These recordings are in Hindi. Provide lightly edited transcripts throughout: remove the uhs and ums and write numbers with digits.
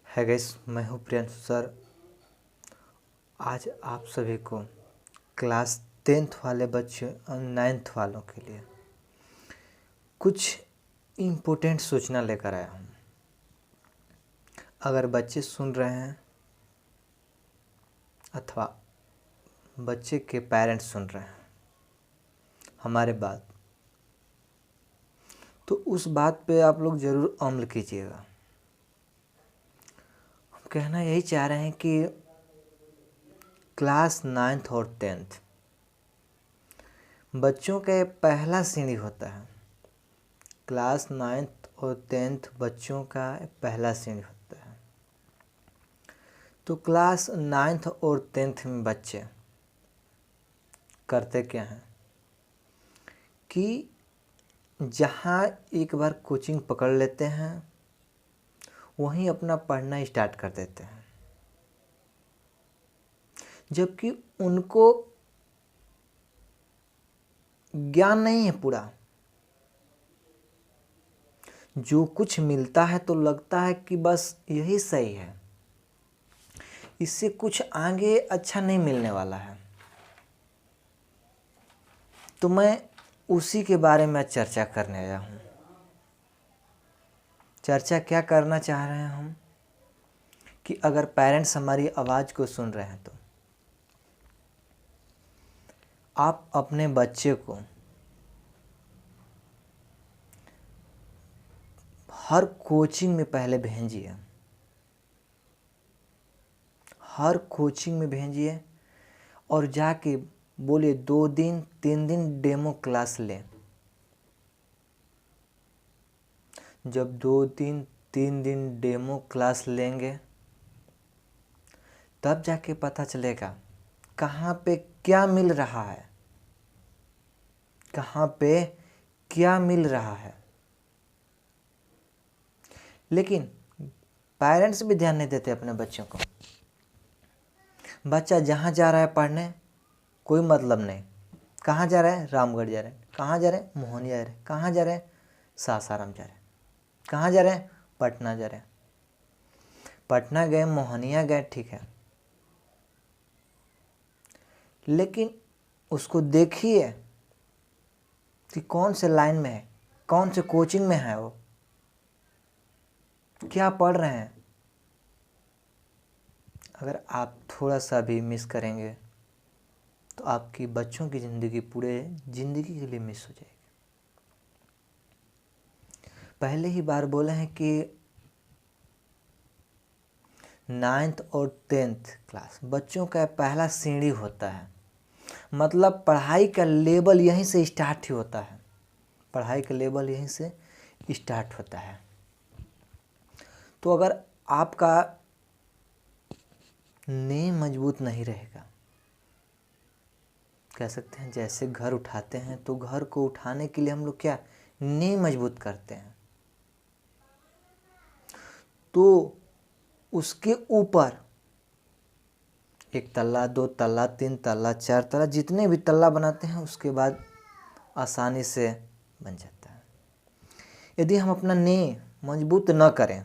है गाइस, मैं हूँ प्रियांशु सर। आज आप सभी को क्लास 10th वाले बच्चों और 9th वालों के लिए कुछ इम्पोर्टेंट सूचना लेकर आया हूँ। अगर बच्चे सुन रहे हैं अथवा बच्चे के पेरेंट्स सुन रहे हैं हमारे बात, तो उस बात पे आप लोग ज़रूर अमल कीजिएगा। हम कहना यही चाह रहे हैं कि क्लास 9th और 10th बच्चों का पहला सीढ़ी होता है। क्लास 9th और 10th बच्चों का पहला सीढ़ी होता है। तो क्लास 9th और 10th में बच्चे करते क्या हैं कि जहाँ एक बार कोचिंग पकड़ लेते हैं वहीं अपना पढ़ना स्टार्ट कर देते हैं, जबकि उनको ज्ञान नहीं है पूरा। जो कुछ मिलता है तो लगता है कि बस यही सही है, इससे कुछ आगे अच्छा नहीं मिलने वाला है। तो मैं उसी के बारे में चर्चा करने आया हूँ। चर्चा क्या करना चाह रहे हैं हम कि अगर पेरेंट्स हमारी आवाज़ को सुन रहे हैं तो आप अपने बच्चे को हर कोचिंग में पहले भेजिए, हर कोचिंग में भेजिए और जाके बोलिए 2 दिन 3 दिन डेमो क्लास लें। जब 2 दिन 3 दिन डेमो क्लास लेंगे तब जाके पता चलेगा कहाँ पे क्या मिल रहा है, कहाँ पे क्या मिल रहा है। लेकिन पेरेंट्स भी ध्यान नहीं देते अपने बच्चों को। बच्चा जहाँ जा रहा है पढ़ने कोई मतलब नहीं। कहाँ जा रहा है? रामगढ़ जा रहे हैं। कहाँ जा रहे हैं? मोहनिया जा रहे हैं। कहाँ जा रहे हैं? सासाराम जा रहे हैं। कहाँ जा रहे हैं? पटना जा रहे हैं। पटना गए, मोहनिया गए, ठीक है, लेकिन उसको देखिए कि कौन से लाइन में है, कौन से कोचिंग में है, वो क्या पढ़ रहे हैं। अगर आप थोड़ा सा भी मिस करेंगे तो आपकी बच्चों की ज़िंदगी पूरे ज़िंदगी के लिए मिस हो जाएगी। पहले ही बार बोले हैं कि 9th और 10th क्लास बच्चों का पहला सीढ़ी होता है। मतलब पढ़ाई का लेवल यहीं से स्टार्ट ही होता है। पढ़ाई का लेवल यहीं से स्टार्ट होता है। तो अगर आपका नींव मजबूत नहीं रहेगा, कह सकते हैं जैसे घर उठाते हैं तो घर को उठाने के लिए हम लोग क्या नींव मजबूत करते हैं, तो उसके ऊपर 1 तल्ला 2 तल्ला 3 तल्ला 4 तल्ला जितने भी तल्ला बनाते हैं उसके बाद आसानी से बन जाता है। यदि हम अपना नींव मजबूत न करें,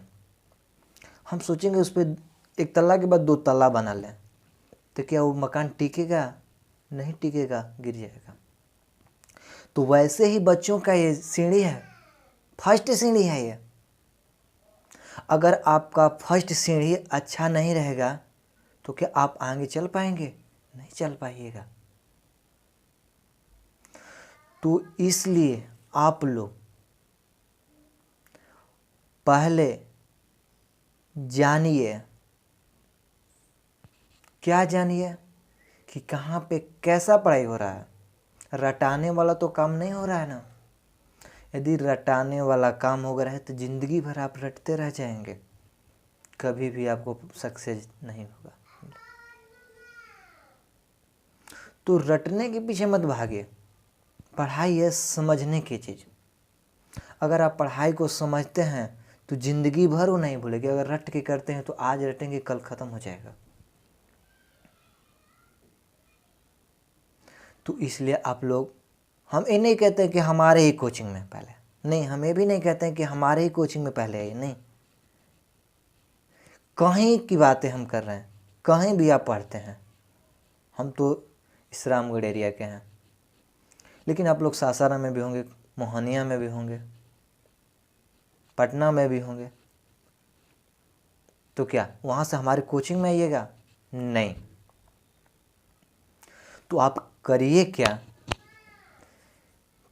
हम सोचेंगे उस पर 1 तल्ला के बाद 2 तल्ला बना लें, तो क्या वो मकान टिकेगा? नहीं टिकेगा, गिर जाएगा। तो वैसे ही बच्चों का ये सीढ़ी है, फर्स्ट सीढ़ी है ये। अगर आपका फर्स्ट सीढ़ी अच्छा नहीं रहेगा तो क्या आप आगे चल पाएंगे? नहीं चल पाइएगा। तो इसलिए आप लोग पहले जानिए, क्या जानिए कि कहाँ पे कैसा पढ़ाई हो रहा है। रटाने वाला तो काम नहीं हो रहा है ना। यदि रटाने वाला काम हो रहा है तो ज़िंदगी भर आप रटते रह जाएंगे, कभी भी आपको सक्सेस नहीं होगा। तो रटने के पीछे मत भागिए। पढ़ाई है समझने की चीज़। अगर आप पढ़ाई को समझते हैं तो ज़िंदगी भर वो नहीं भूलेंगे। अगर रट के करते हैं तो आज रटेंगे कल ख़त्म हो जाएगा। तो इसलिए आप लोग, हम ये नहीं कहते कि हमारे ही कोचिंग में पहले, नहीं, हम ये भी नहीं कहते हैं कि हमारे ही कोचिंग में पहले आइए, नहीं। कहीं की बातें हम कर रहे हैं, कहीं भी आप पढ़ते हैं। हम तो इस रामगढ़ एरिया के हैं, लेकिन आप लोग सासाराम में भी होंगे, मोहनिया में भी होंगे, पटना में भी होंगे। तो क्या वहाँ से हमारे कोचिंग में आइएगा? नहीं। तो आप करिए क्या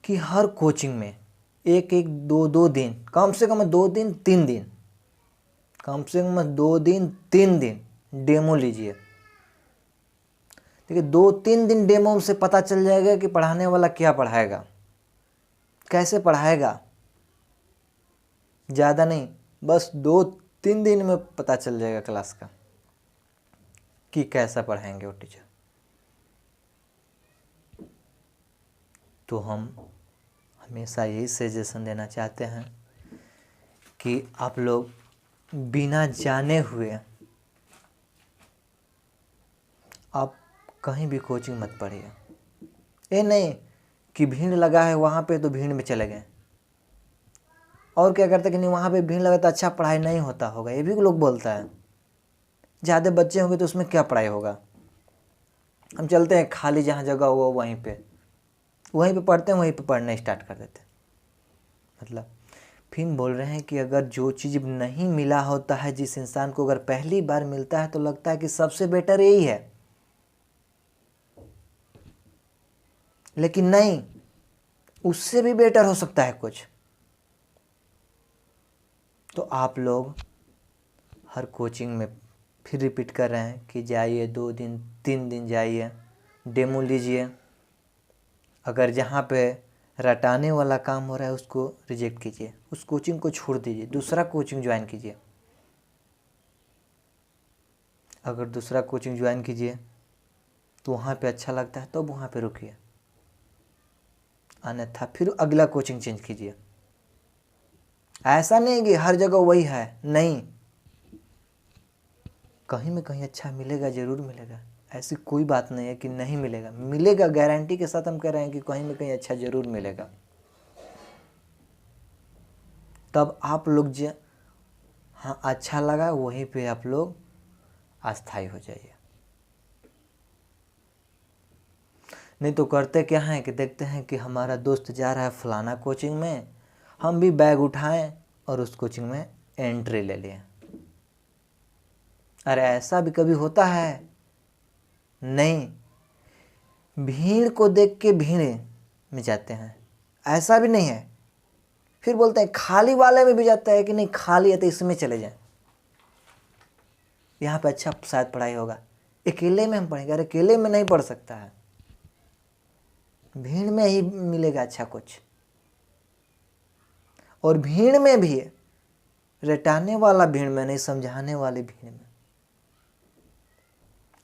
कि हर कोचिंग में एक एक दो दो दिन, कम से कम 2 दिन 3 दिन, कम से कम 2 दिन 3 दिन डेमो लीजिए। देखिए 2-3 दिन डेमो से पता चल जाएगा कि पढ़ाने वाला क्या पढ़ाएगा, कैसे पढ़ाएगा। ज़्यादा नहीं, बस 2-3 दिन में पता चल जाएगा क्लास का कि कैसा पढ़ाएंगे वो टीचर। तो हम हमेशा यही सजेशन देना चाहते हैं कि आप लोग बिना जाने हुए आप कहीं भी कोचिंग मत पढ़िए। ये नहीं कि भीड़ लगा है वहाँ पे तो भीड़ में चले गए, और क्या करते कि नहीं वहाँ पे भीड़ लगा तो अच्छा पढ़ाई नहीं होता होगा, ये भी लोग बोलता है। ज़्यादा बच्चे होंगे तो उसमें क्या पढ़ाई होगा। हम चलते हैं खाली जहाँ जगह हुआ वहीं पे पढ़ते हैं, वहीं पे पढ़ना स्टार्ट कर देते हैं। मतलब फिर बोल रहे हैं कि अगर जो चीज़ नहीं मिला होता है, जिस इंसान को अगर पहली बार मिलता है तो लगता है कि सबसे बेटर यही है, लेकिन नहीं, उससे भी बेटर हो सकता है कुछ। तो आप लोग हर कोचिंग में फिर रिपीट कर रहे हैं कि जाइए 2 दिन 3 दिन जाइए, डेमो लीजिए। अगर जहाँ पे रटाने वाला काम हो रहा है उसको रिजेक्ट कीजिए, उस कोचिंग को छोड़ दीजिए, दूसरा कोचिंग ज्वाइन कीजिए। अगर दूसरा कोचिंग ज्वाइन कीजिए तो वहाँ पे अच्छा लगता है तो वहाँ पे रुकिए, अन्यथा फिर अगला कोचिंग चेंज कीजिए। ऐसा नहीं कि हर जगह वही है, नहीं, कहीं में कहीं अच्छा मिलेगा, ज़रूर मिलेगा। ऐसी कोई बात नहीं है कि नहीं मिलेगा, मिलेगा, गारंटी के साथ हम कह रहे हैं कि कहीं में कहीं अच्छा ज़रूर मिलेगा। तब आप लोग हाँ अच्छा लगा वहीं पे आप लोग अस्थायी हो जाइए। नहीं तो करते क्या है कि देखते हैं कि हमारा दोस्त जा रहा है फलाना कोचिंग में, हम भी बैग उठाएं और उस कोचिंग में एंट्री ले लें। अरे ऐसा भी कभी होता है? नहीं, भीड़ को देख के भीड़ में जाते हैं, ऐसा भी नहीं है। फिर बोलते हैं खाली वाले में भी जाता है कि नहीं खाली है तो इसमें चले जाएं, यहाँ पे अच्छा शायद पढ़ाई होगा। अकेले में हम पढ़ेंगे? अरे अकेले में नहीं पढ़ सकता है, भीड़ में ही मिलेगा अच्छा कुछ। और भीड़ में भी रटाने वाला भीड़ में नहीं, समझाने वाली भीड़ में।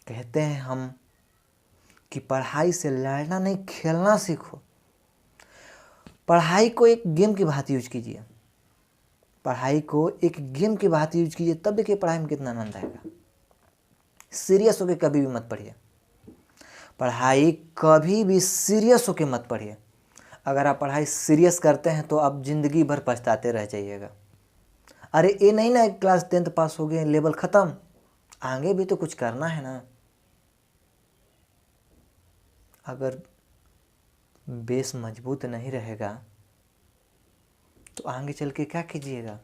कहते हैं हम कि पढ़ाई से लड़ना नहीं, खेलना सीखो। पढ़ाई को एक गेम की भांति यूज कीजिए, पढ़ाई को एक गेम की भांति यूज कीजिए, तब देखिए पढ़ाई में कितना आनंद आएगा। सीरियस होकर कभी भी मत पढ़िए, पढ़ाई कभी भी सीरियस होकर मत पढ़िए। अगर आप पढ़ाई सीरियस करते हैं तो आप ज़िंदगी भर पछताते रह जाइएगा। अरे ये नहीं ना क्लास 10th पास हो गए लेवल ख़त्म, आगे भी तो कुछ करना है ना। अगर बेस मजबूत नहीं रहेगा तो आगे चल के क्या कीजिएगा?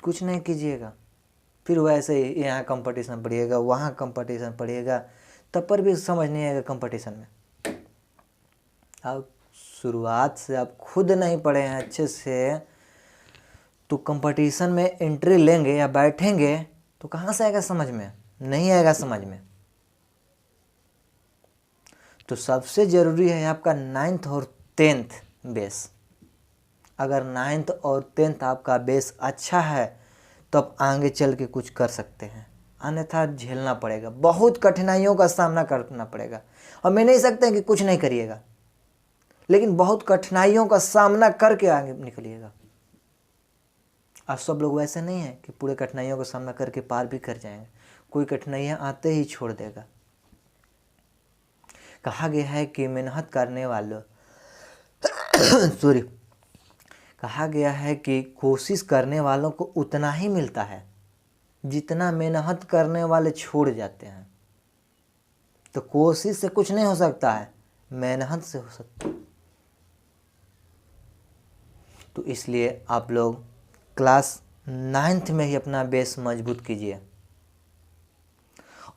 कुछ नहीं कीजिएगा। फिर वैसे ही यहाँ कंपटीशन पढ़िएगा, वहाँ कंपटीशन पढ़िएगा, तब पर भी समझ नहीं आएगा कंपटीशन में। अब शुरुआत से आप खुद नहीं पढ़े हैं अच्छे से तो कंपटीशन में एंट्री लेंगे या बैठेंगे तो कहाँ से आएगा समझ में? नहीं आएगा समझ में। तो सबसे ज़रूरी है आपका 9th और 10th बेस। अगर 9th और 10th आपका बेस अच्छा है तो आप आगे चल के कुछ कर सकते हैं, अन्यथा झेलना पड़ेगा, बहुत कठिनाइयों का सामना करना पड़ेगा। और मैं नहीं सकता कि कुछ नहीं करिएगा, लेकिन बहुत कठिनाइयों का सामना करके आगे निकलिएगा। आज सब लोग वैसे नहीं है कि पूरे कठिनाइयों का सामना करके पार भी कर जाएंगे, कोई कठिनाइयाँ आते ही छोड़ देगा। कहा गया है कि मेहनत करने वालों कहा गया है कि कोशिश करने वालों को उतना ही मिलता है जितना मेहनत करने वाले छोड़ जाते हैं। तो कोशिश से कुछ नहीं हो सकता है, मेहनत से हो सकता है। तो इसलिए आप लोग क्लास 9th में ही अपना बेस मजबूत कीजिए।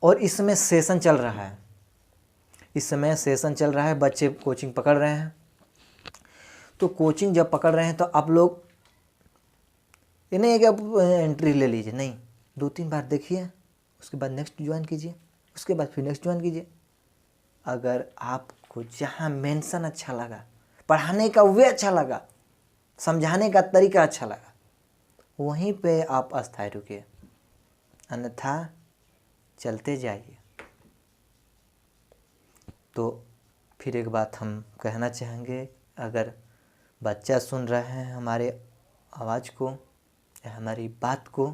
और इसमें सेशन चल रहा है, इस समय सेशन चल रहा है, बच्चे कोचिंग पकड़ रहे हैं। तो कोचिंग जब पकड़ रहे हैं तो आप लोग ये नहीं है कि आप एंट्री ले लीजिए, नहीं, 2-3 बार देखिए, उसके बाद नेक्स्ट ज्वाइन कीजिए, उसके बाद फिर नेक्स्ट ज्वाइन कीजिए। अगर आपको जहाँ मेंशन अच्छा लगा, पढ़ाने का वे अच्छा लगा, समझाने का तरीका अच्छा लगा, वहीं पे आप अस्थायी रुकिए, अन्यथा चलते जाइए। तो फिर एक बात हम कहना चाहेंगे, अगर बच्चा सुन रहे हैं हमारे आवाज़ को या हमारी बात को,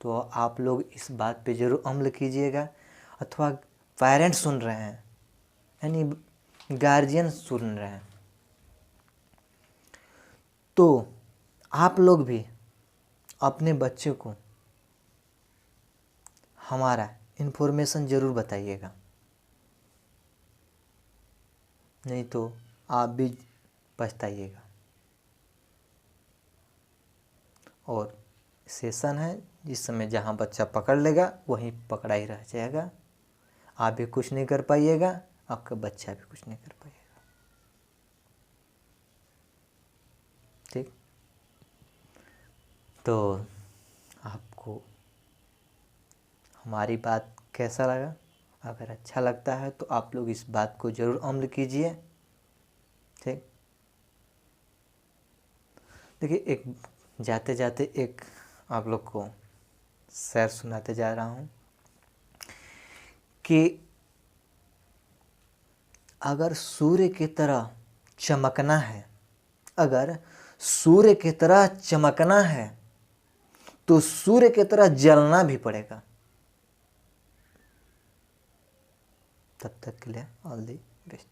तो आप लोग इस बात पे ज़रूर अमल कीजिएगा। अथवा पेरेंट्स सुन रहे हैं, यानी गार्जियन सुन रहे हैं, तो आप लोग भी अपने बच्चे को हमारा इन्फॉर्मेशन ज़रूर बताइएगा, नहीं तो आप भी पछताइएगा। और सेशन है जिस समय जहाँ बच्चा पकड़ लेगा वहीं पकड़ा ही रह जाएगा, आप भी कुछ नहीं कर पाइएगा, आपका बच्चा भी कुछ नहीं कर पाइएगा। ठीक, तो आपको हमारी बात कैसा लगा? अगर अच्छा लगता है तो आप लोग इस बात को ज़रूर अमल कीजिए। ठीक, देखिए, एक जाते जाते एक आप लोग को शेर सुनाते जा रहा हूँ कि अगर सूर्य की तरह चमकना है, अगर सूर्य की तरह चमकना है तो सूर्य की तरह जलना भी पड़ेगा। तब तक के लिए ऑल दी बेस्ट।